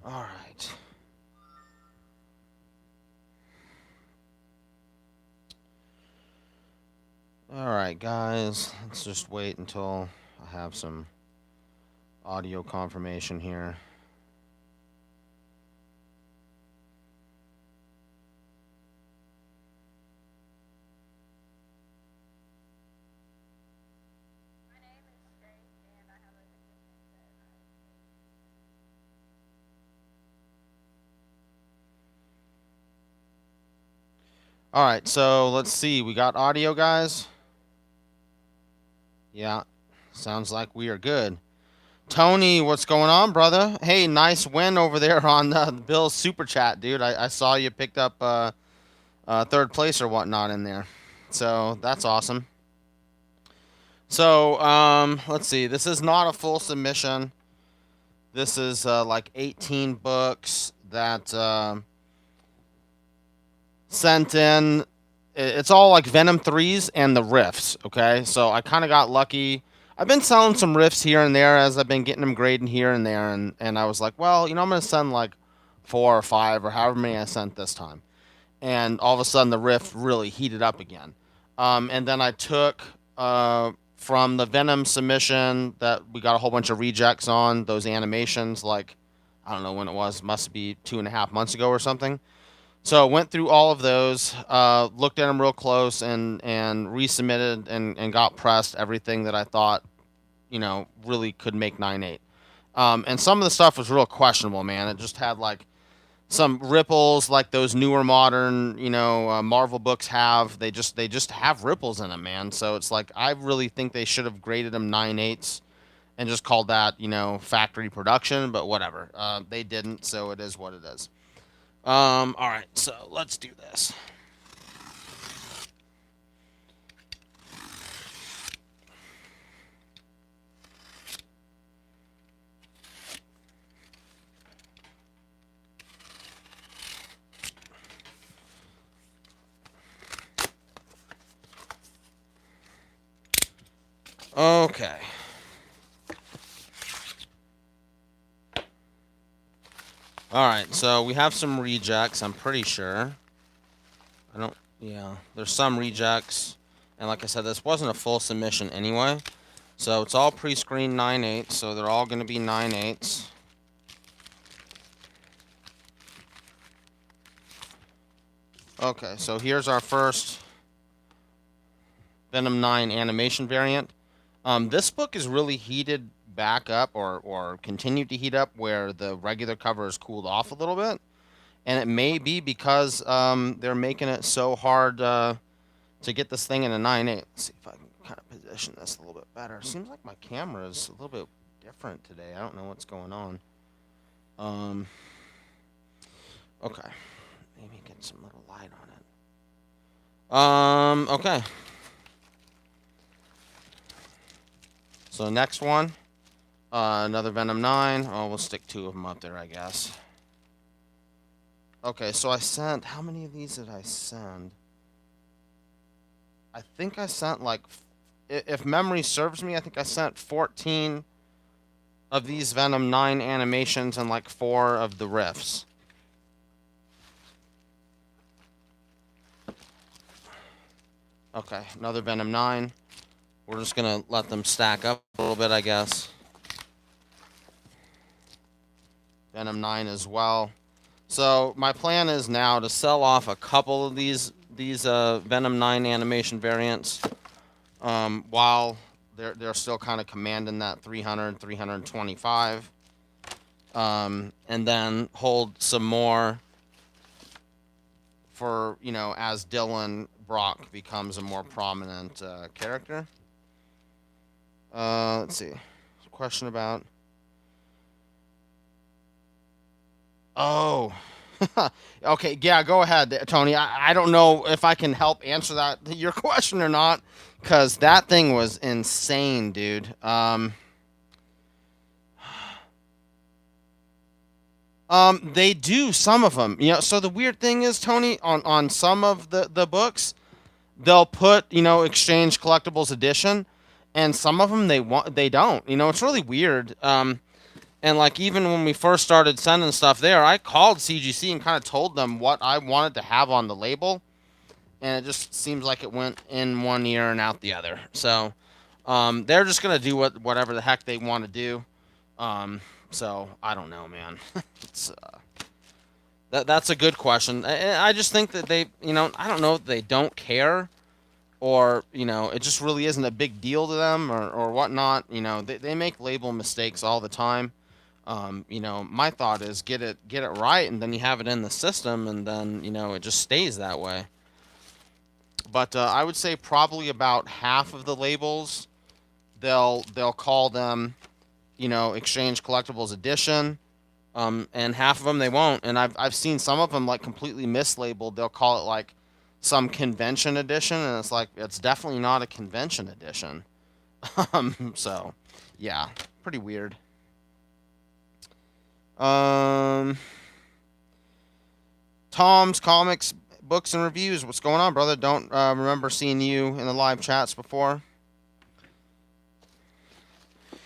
All right. All right, guys. Let's just wait until I have some audio confirmation here. All right, so let's see. We got audio, guys. Yeah, sounds like we are good. Tony, what's going on, brother? Hey, nice win over there on Bill's super chat, dude. I saw you picked up third place or whatnot in there, so that's awesome. So let's see. This is not a full submission. This is like 18 books that sent in. It's all like Venom 3s and the riffs, okay? So I kind of got lucky. I've been selling some riffs here and there as I've been getting them grading here and there. And I was like, well, I'm going to send like 4 or 5 or however many I sent this time. And all of a sudden the riff really heated up again. And then I took from the Venom submission that we got a whole bunch of rejects on, those animations, like, I don't know when it was, must be 2.5 months ago or something. So went through all of those, looked at them real close, and resubmitted and got pressed everything that I thought really could make 9.8. And some of the stuff was real questionable, man. It just had like some ripples, like those newer modern Marvel books have. They just have ripples in them, man. So it's like I really think they should have graded them 9.8s and just called that factory production. But whatever, they didn't. So it is what it is. All right, so let's do this. Okay. All right, so we have some rejects, I'm pretty sure. I don't, yeah, there's some rejects. And like I said, this wasn't a full submission anyway. So it's all pre-screened 9.8, so they're all going to be 9.8s. Okay, so here's our first Venom 9 animation variant. This book is really heated back up or continued to heat up where the regular cover has cooled off a little bit. And it may be because they're making it so hard to get this thing in a 9.8. Let's see if I can kind of position this a little bit better. Seems like my camera is a little bit different today. I don't know what's going on. Um, okay. Maybe get some little light on it. Okay. So next one, another Venom 9. Oh, we'll stick 2 of them up there, I guess. Okay, so I sent, how many of these did I send? I think I sent like, if memory serves me, I think I sent 14 of these Venom 9 animations and like 4 of the riffs. Okay, another Venom 9. We're just going to let them stack up a little bit, I guess. Venom 9 as well. So my plan is now to sell off a couple of these Venom 9 animation variants while they're still kind of commanding that 300, 325. And then hold some more for, as Dylan Brock becomes a more prominent character. Let's see. Question about. Oh. Okay, yeah, go ahead, Tony. I don't know if I can help answer that your question or not, because that thing was insane, dude. They do some of them, So the weird thing is, Tony, on some of the books, they'll put exchange collectibles edition, and some of them they don't. It's really weird. And like even when we first started sending stuff there, I called CGC and kind of told them what I wanted to have on the label, and it just seems like it went in one ear and out the other. So they're just gonna do whatever the heck they want to do. Um, so I don't know, man. it's that's a good question. I just think that they, I don't know if they don't care, or it just really isn't a big deal to them, or whatnot. They make label mistakes all the time. My thought is get it right, and then you have it in the system, and then it just stays that way. But I would say probably about half of the labels they'll call them Exchange Collectibles Edition, and half of them they won't. And I've seen some of them like completely mislabeled. They'll call it like some convention edition, and it's like it's definitely not a convention edition. So yeah, pretty weird. Um, Tom's Comics, Books, and Reviews. What's going on, brother? Don't remember seeing you in the live chats before.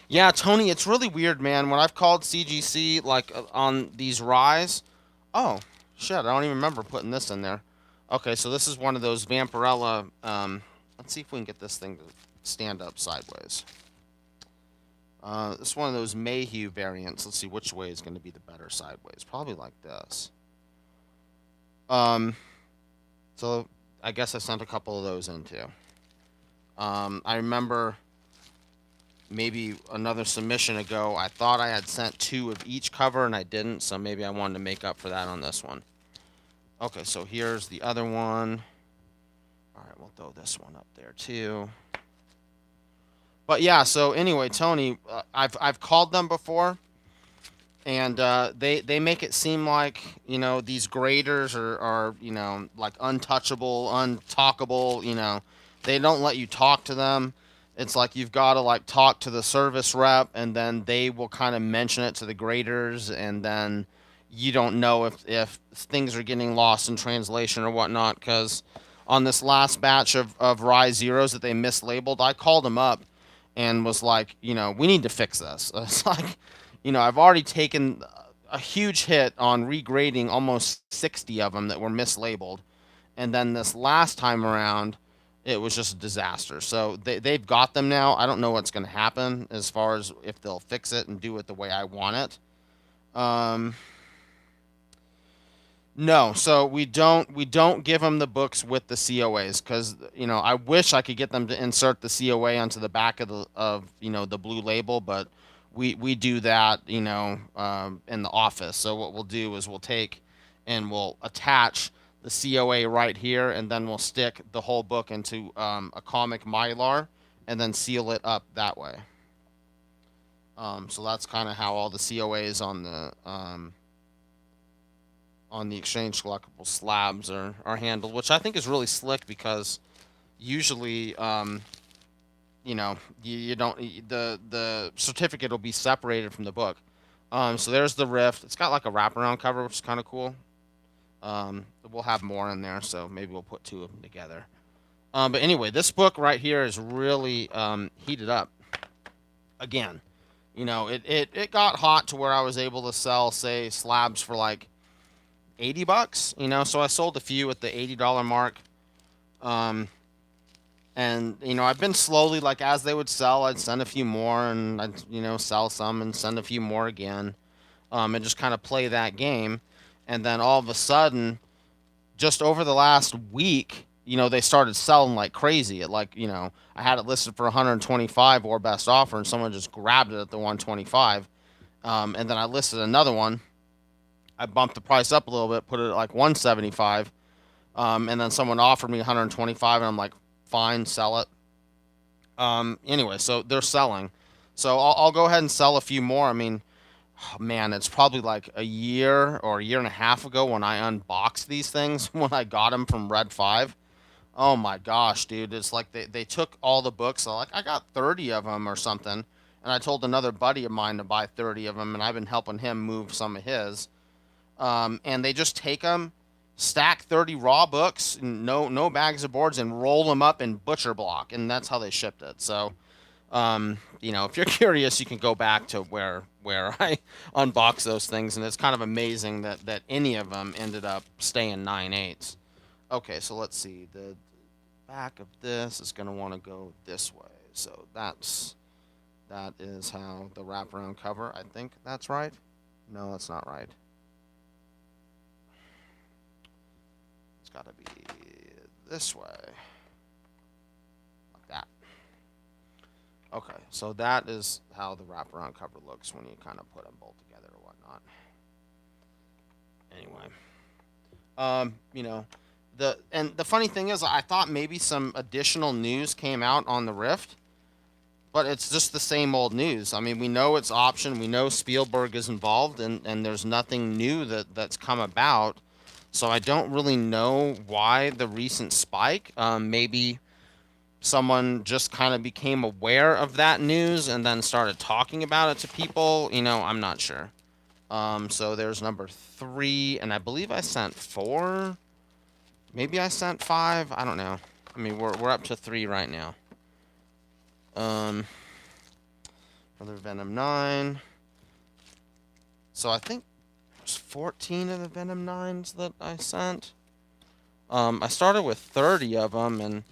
Yeah, Tony, it's really weird, man. When I've called CGC like on these Rise, oh shit, I don't even remember putting this in there. Okay, so this is one of those Vampirella. Let's see if we can get this thing to stand up sideways. This is one of those Mayhew variants. Let's see which way is going to be the better sideways. Probably like this. Um, so I guess I sent a couple of those in too. I remember maybe another submission ago, I thought I had sent two of each cover and I didn't, so maybe I wanted to make up for that on this one. Okay, so here's the other one. All right, we'll throw this one up there too. But yeah, so anyway, Tony, I've called them before, and they make it seem like these graders are like untouchable, untalkable. They don't let you talk to them. It's like you've got to like talk to the service rep, and then they will kind of mention it to the graders, and then you don't know if things are getting lost in translation or whatnot. Because on this last batch of Rise Zeros that they mislabeled, I called them up and was like, we need to fix this. It's like, I've already taken a huge hit on regrading almost 60 of them that were mislabeled. And then this last time around, it was just a disaster. So they've got them now. I don't know what's going to happen as far as if they'll fix it and do it the way I want it. No, so we don't give them the books with the COAs because I wish I could get them to insert the COA onto the back of the blue label, but we do that in the office. So what we'll do is we'll take and we'll attach the COA right here, and then we'll stick the whole book into a comic mylar and then seal it up that way. So that's kind of how all the COAs on the exchange collectible slabs are handled, which I think is really slick because usually, you don't the certificate will be separated from the book. So there's the Rift. It's got like a wraparound cover, which is kind of cool. We'll have more in there, so maybe we'll put two of them together. But anyway, this book right here is really heated up again. It got hot to where I was able to sell, say, slabs for like $80. So I sold a few at the $80 mark. And I've been slowly, like, as they would sell, I'd send a few more, and I'd sell some and send a few more again, and just kind of play that game. And then all of a sudden, just over the last week, they started selling like crazy. At like, I had it listed for 125 or best offer, and someone just grabbed it at the 125. And then I listed another one. I bumped the price up a little bit, put it at like 175, and then someone offered me 125, and I'm like, fine, sell it. Anyway, so they're selling. So I'll go ahead and sell a few more. I mean, oh, man, it's probably like a year or a year and a half ago when I unboxed these things when I got them from Red 5. Oh my gosh, dude. It's like they took all the books. So like I got 30 of them or something. And I told another buddy of mine to buy 30 of them. And I've been helping him move some of his. And they just take them, stack 30 raw books, no bags of boards, and roll them up in butcher block. And that's how they shipped it. So, if you're curious, you can go back to where where I unbox those things, and it's kind of amazing that any of them ended up staying 9/8. Okay, so let's see. The back of this is going to want to go this way. So that is how the wraparound cover. I think that's right. No, that's not right. It's got to be this way, like that. Okay, so that is how the wraparound cover looks when you kind of put them both together or whatnot. Anyway, you know, the funny thing is, I thought maybe some additional news came out on the Rift, but it's just the same old news. I mean, we know it's option, we know Spielberg is involved, and there's nothing new that's come about. So I don't really know why the recent spike. Maybe someone just kind of became aware of that news and then started talking about it to people. I'm not sure. So there's number 3, and I believe I sent 4. Maybe I sent 5. I don't know. I mean, we're up to 3 right now. For the Venom 9. So I think there's 14 of the Venom 9s that I sent. I started with 30 of them, and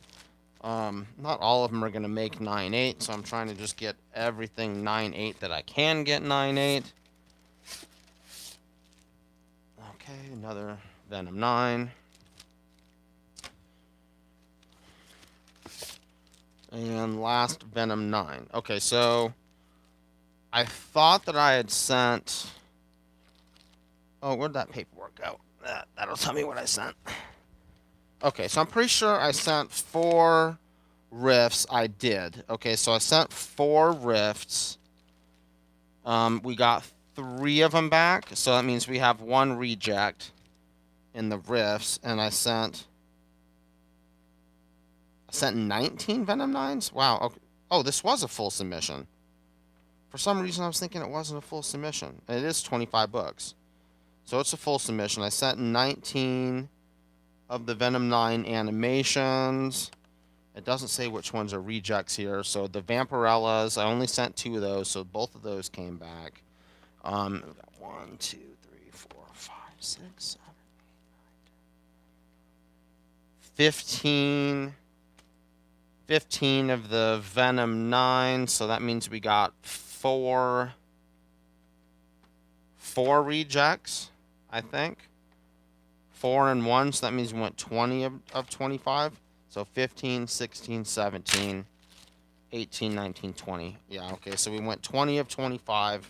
not all of them are going to make 9/8, so I'm trying to just get everything 9/8 that I can get 9/8. Okay, another Venom 9. And last Venom 9. Okay, so I thought that I had sent... Oh, where'd that paperwork go? That'll tell me what I sent. Okay, so I'm pretty sure I sent 4 rifts. I did. Okay, so I sent 4 rifts. We got 3 of them back, so that means we have 1 reject in the rifts, and I sent 19 Venom 9s? Wow. Okay. Oh, this was a full submission. For some reason, I was thinking it wasn't a full submission. And it is 25 books. So it's a full submission. I sent 19 of the Venom 9 animations. It doesn't say which ones are rejects here. So the Vampirellas, I only sent 2 of those, so both of those came back. We got 1, 2, 3, 4, 5, 6, 7, 8, 9, 10. 15 of the Venom 9, so that means we got 4 rejects, I think. 4 and 1, so that means we went 20 of 25. So 15, 16, 17, 18, 19, 20. Yeah, okay, so we went 20 of 25.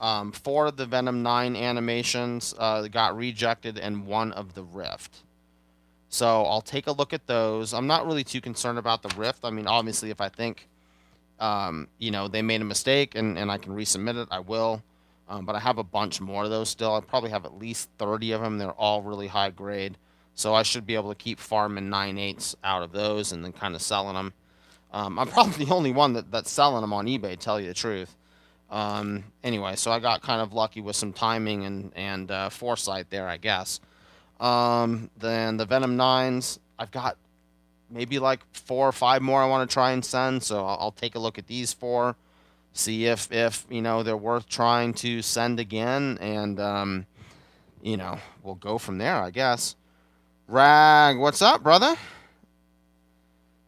4 of the Venom 9 animations got rejected, and 1 of the Rift. So I'll take a look at those. I'm not really too concerned about the Rift. I mean, obviously, if I think, they made a mistake and I can resubmit it, I will. But I have a bunch more of those still. I probably have at least 30 of them. They're all really high grade. So I should be able to keep farming 9/8s out of those and then kind of selling them. I'm probably the only one that's selling them on eBay, to tell you the truth. Anyway, so I got kind of lucky with some timing and foresight there, I guess. Then the Venom 9s, I've got maybe like 4 or 5 more I want to try and send, so I'll take a look at these 4, see if they're worth trying to send again, and we'll go from there, I guess. Rag, what's up, brother?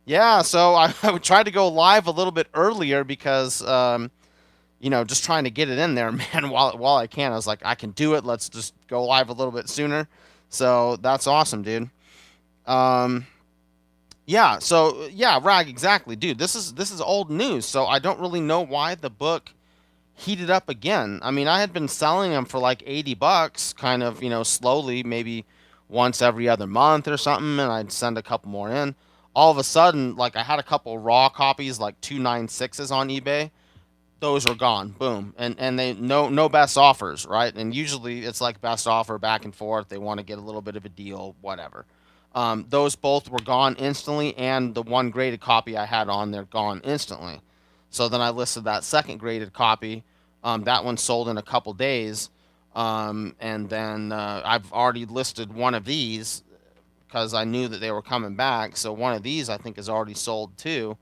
Yeah, so I tried to go live a little bit earlier because just trying to get it in there, man, while I can. I was like, I can do it. Let's just go live a little bit sooner. So that's awesome, dude. Yeah, so yeah, Rag, exactly, dude. This is old news, so I don't really know why the book heated up again. I mean, I had been selling them for like $80, kind of, slowly, maybe once every other month or something, and I'd send a couple more in. All of a sudden, like I had a couple raw copies, like 296s on eBay. Those were gone. Boom. And they no best offers, right? And usually it's like best offer back and forth. They want to get a little bit of a deal, whatever. Those both were gone instantly, and the 1 graded copy I had on there gone instantly. So then I listed that 2nd graded copy. That one sold in a couple days. And then I've already listed one of these because I knew that they were coming back. So one of these I think is already sold too.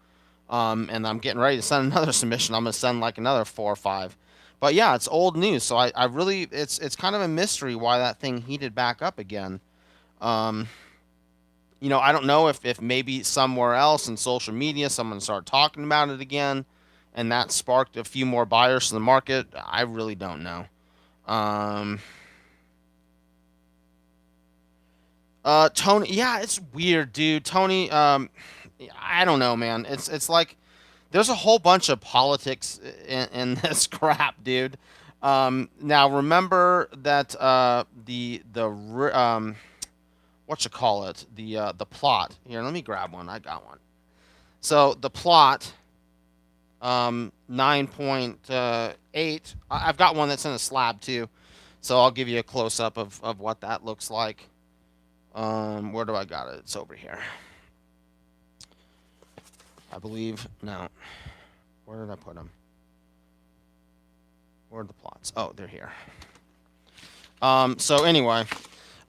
And I'm getting ready to send another submission. I'm going to send like another 4 or 5. But yeah, it's old news. So I really it's kind of a mystery why that thing heated back up again. Um, I don't know if maybe somewhere else in social media someone started talking about it again, and that sparked a few more buyers to the market. I really don't know. Um, Tony, yeah, it's weird, dude. Tony, I don't know, man. It's like there's a whole bunch of politics in this crap, dude. Now remember that what you call it, the plot. Here, let me grab one. I got one. So the plot, 9.8. I've got one that's in a slab too, so I'll give you a close up of what that looks like. Where do I got it? It's over here, I believe. No, where did I put them? Where are the plots? Oh, they're here. So anyway,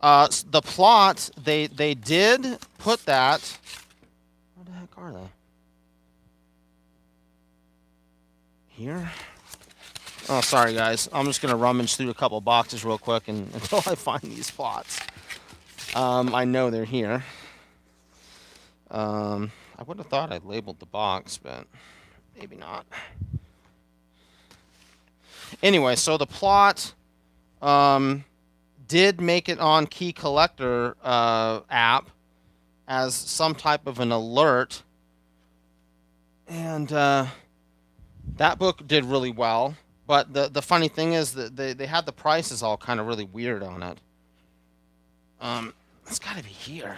the plot they did put that. Where the heck are they? Here. Oh, sorry guys. I'm just gonna rummage through a couple boxes real quick until I find these plots. I know they're here. I would have thought I'd labeled the box, but maybe not. Anyway, so the plot did make it on Key Collector app as some type of an alert, and that book did really well. But the funny thing is that they had the prices all kind of really weird on it. It's got to be here.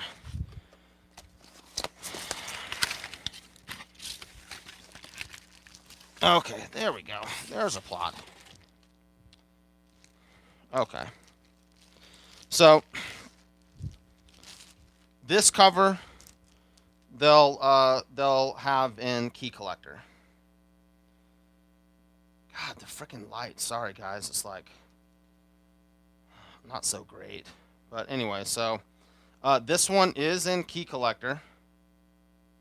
Okay, there we go. There's a plot. Okay. So this cover they'll have in Key Collector. God, the freaking light. Sorry guys, it's like not so great. But anyway, so this one is in Key Collector.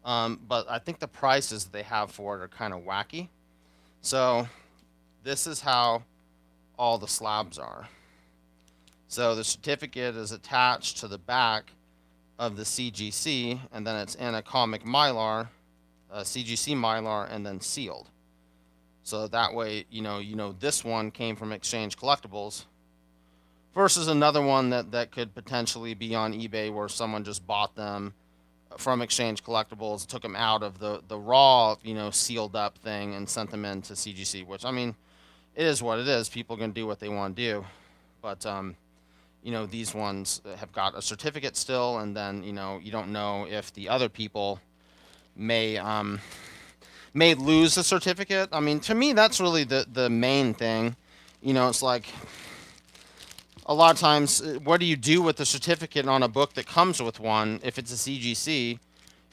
But I think the prices they have for it are kind of wacky. So this is how all the slabs are. So the certificate is attached to the back of the CGC, and then it's in a comic Mylar, CGC Mylar, and then sealed. So that way, this one came from Exchange Collectibles versus another one that could potentially be on eBay where someone just bought them from Exchange Collectibles, took them out of the raw, sealed up thing and sent them into CGC, which, I mean, it is what it is. People can do what they want to do. But, these ones have got a certificate still, and then, you don't know if the other people may lose the certificate. I mean, to me, that's really the main thing. It's like a lot of times, what do you do with the certificate on a book that comes with one? If it's a CGC,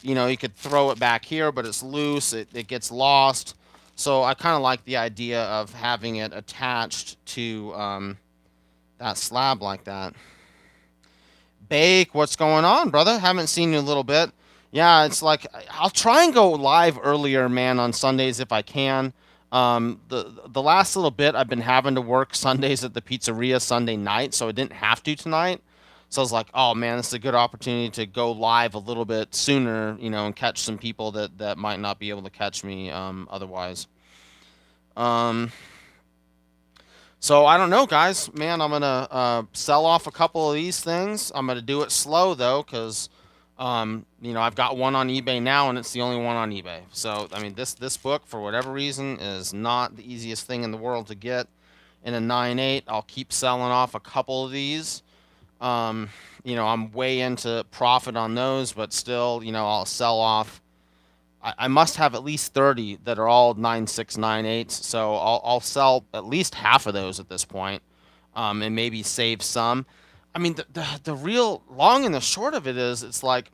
you could throw it back here, but it's loose. It gets lost. So I kind of like the idea of having it attached to that slab like that. Bake, what's going on, brother? Haven't seen you in a little bit. Yeah, it's like I'll try and go live earlier, man, on Sundays if I can. The last little bit I've been having to work Sundays at the pizzeria Sunday night, so I didn't have to tonight. So I was like, oh man, this is a good opportunity to go live a little bit sooner, and catch some people that might not be able to catch me otherwise. So I don't know, guys. Man, I'm gonna sell off a couple of these things. I'm gonna do it slow though, because I've got one on eBay now, and it's the only one on eBay. So, I mean, this book, for whatever reason, is not the easiest thing in the world to get in a 9.8. I'll keep selling off a couple of these. I'm way into profit on those, but still, I'll sell off. I must have at least 30 that are all 9.6, 9.8s. So I'll sell at least half of those at this point, and maybe save some. I mean, the real long and the short of it is, it's like,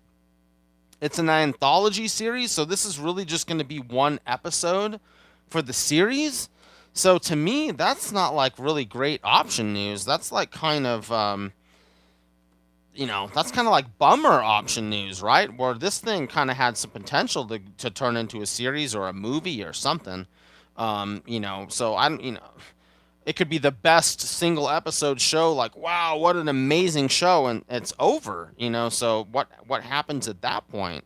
it's an anthology series, so this is really just going to be one episode for the series. So to me, that's not like really great option news. That's like kind of, that's kind of like bummer option news, right? Where this thing kind of had some potential to turn into a series or a movie or something. So I don't, it could be the best single episode show. Like, wow, what an amazing show, and it's over. So what happens at that point?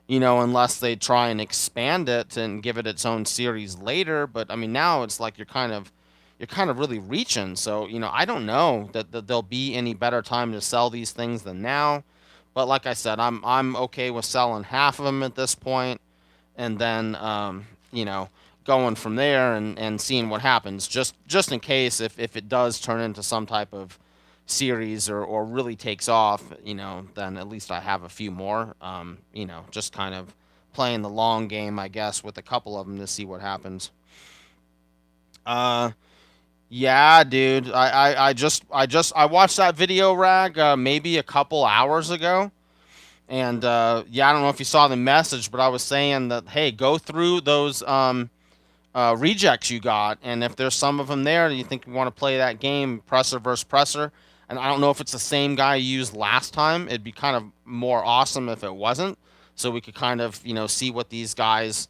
Unless they try and expand it and give it its own series later. But I mean, now it's like you're kind of really reaching. So I don't know that there'll be any better time to sell these things than now. But like I said, I'm okay with selling half of them at this point, and then going from there and seeing what happens. Just in case if it does turn into some type of series or really takes off, then at least I have a few more. Just kind of playing the long game, I guess, with a couple of them to see what happens. Uh, yeah, dude. I watched that video, Rag, maybe a couple hours ago. And yeah, I don't know if you saw the message, but I was saying that, hey, go through those rejects you got, and if there's some of them there and you think you want to play that game, presser versus presser. And I don't know if it's the same guy you used last time. It'd be kind of more awesome if it wasn't, so we could kind of see what these guys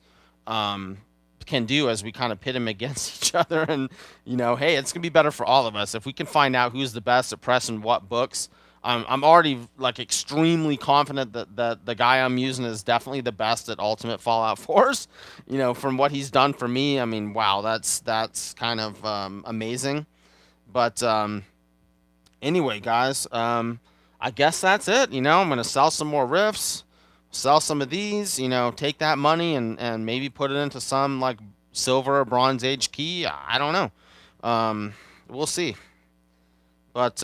um, can do as we kind of pit them against each other. And hey, it's gonna be better for all of us if we can find out who's the best at pressing what books. I'm already like extremely confident that the guy I'm using is definitely the best at Ultimate Fallout 4s. From what he's done for me, I mean, wow, that's kind of amazing. But anyway, guys, I guess that's it. I'm gonna sell some more riffs, sell some of these. Take that money and maybe put it into some like silver or bronze age key. I don't know. We'll see. But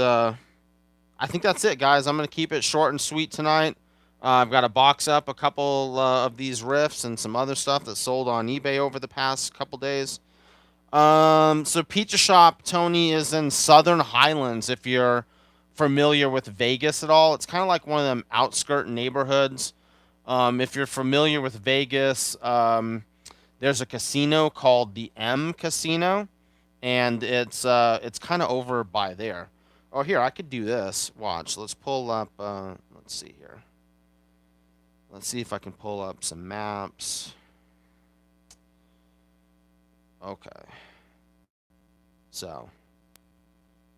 I think that's it, guys. I'm gonna keep it short and sweet tonight. I've got to box up a couple of these riffs and some other stuff that sold on eBay over the past couple days. So Pizza Shop Tony is in Southern Highlands. If you're familiar with Vegas at all, it's kind of like one of them outskirt neighborhoods. If you're familiar with Vegas, there's a casino called the M Casino, and it's kind of over by there. Oh, here I could do this. Watch. Let's pull up. Let's see here. Let's see if I can pull up some maps. Okay. So,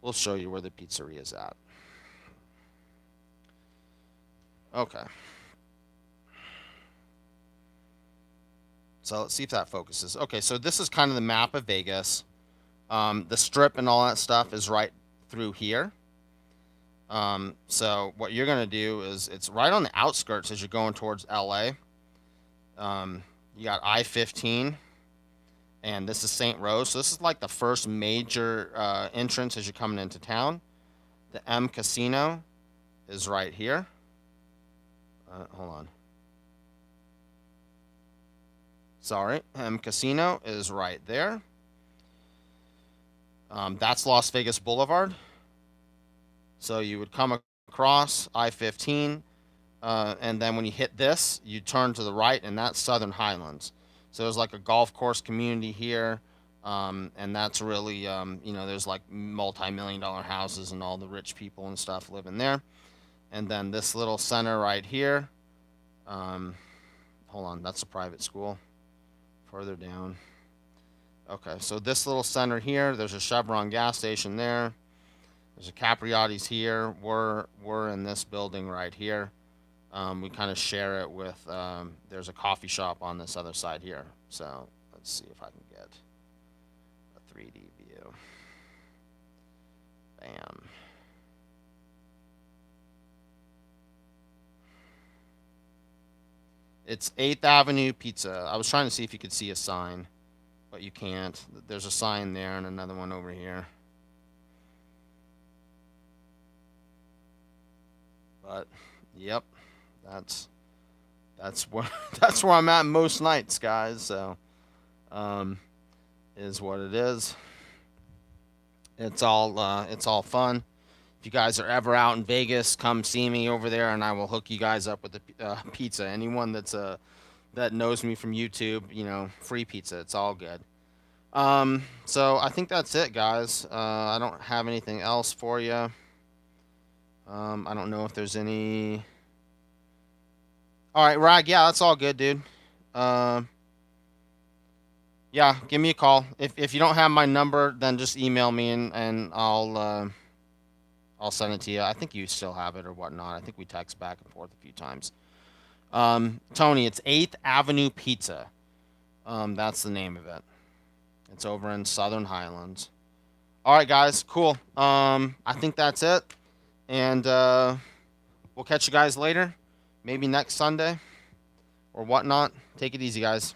we'll show you where the pizzeria is at. Okay. So, let's see if that focuses. Okay, so this is kind of the map of Vegas. The strip and all that stuff is right through here. So, what you're going to do is it's right on the outskirts as you're going towards LA. You got I-15. And this is St. Rose. So this is like the first major entrance as you're coming into town. The M Casino is right here. Hold on. Sorry. M Casino is right there. That's Las Vegas Boulevard. So you would come across I-15, and then when you hit this, you turn to the right, and that's Southern Highlands. So there's like a golf course community here, and that's really, there's like multi-million-dollar houses and all the rich people and stuff living there. And then this little center right here, hold on, that's a private school. Further down. Okay, so this little center here, there's a Chevron gas station there. There's a Capriati's here. We're in this building right here. We kind of share it with, there's a coffee shop on this other side here. So let's see if I can get a 3D view. Bam. It's 8th Avenue Pizza. I was trying to see if you could see a sign, but you can't. There's a sign there and another one over here. But, yep. That's where that's where I'm at most nights, guys. So, is what it is. It's all fun. If you guys are ever out in Vegas, come see me over there, and I will hook you guys up with the pizza. Anyone that knows me from YouTube, free pizza. It's all good. So I think that's it, guys. I don't have anything else for you. I don't know if there's any. All right, Rag. Yeah, that's all good, dude. Yeah, Yeah, give me a call. If you don't have my number, then just email me and I'll send it to you. I think you still have it or whatnot. I think we text back and forth a few times. Tony, it's 8th Avenue Pizza. That's the name of it. It's over in Southern Highlands. All right, guys, cool. I think that's it, and we'll catch you guys later, maybe next Sunday or whatnot. Take it easy, guys.